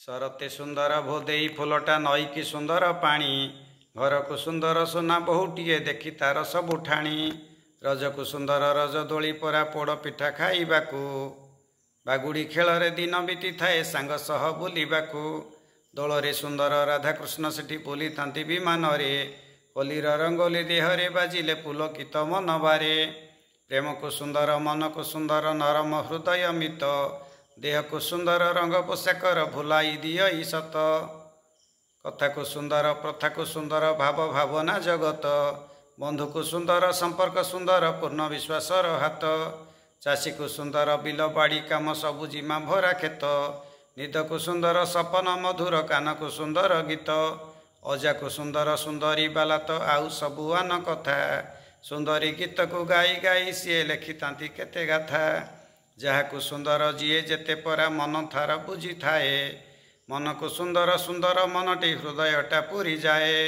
सरते सुंदर भोदेई फुलटा नई कि सुंदर पानी घर को सुंदर सुना बहुटीए देखी तार सबु ठाणी रज को सुंदर रज दोली परा पोड़ पिठा खाइबाकू बागुड़ी खेल दिन बीती थाए सांग सह बुलिबाकू दोलरे सुंदर राधाकृष्ण सेठी बुली तांती विमान रे होलीर रंगोली देहरे बाजिले पुलकित मन बारे प्रेम को सुंदर मन को सुंदर नरम हृदय मित देह को सुंदर रंग पोशाकर भुलाई दिय सत कथा को सुंदर प्रथा को सुंदर भाव भावना जगत बंधु को सुंदर संपर्क सुंदर पूर्ण विश्वासर हाथ चाषी को सुंदर बिल बाड़ी काम सबु जिमा भरा खेत निद को सुंदर सपन मधुर कान को सुंदर गीत अजा को सुंदर सुंदरी बाला तो आउ सबुआन कथा सुंदरी गीत को गाई गाई सी लेखितांती केते गाथा जहा को सुंदर जीए जेते परा मन थार बुझी थाए मन को सुंदर सुंदर मनटी हृदयटा पूरी जाए।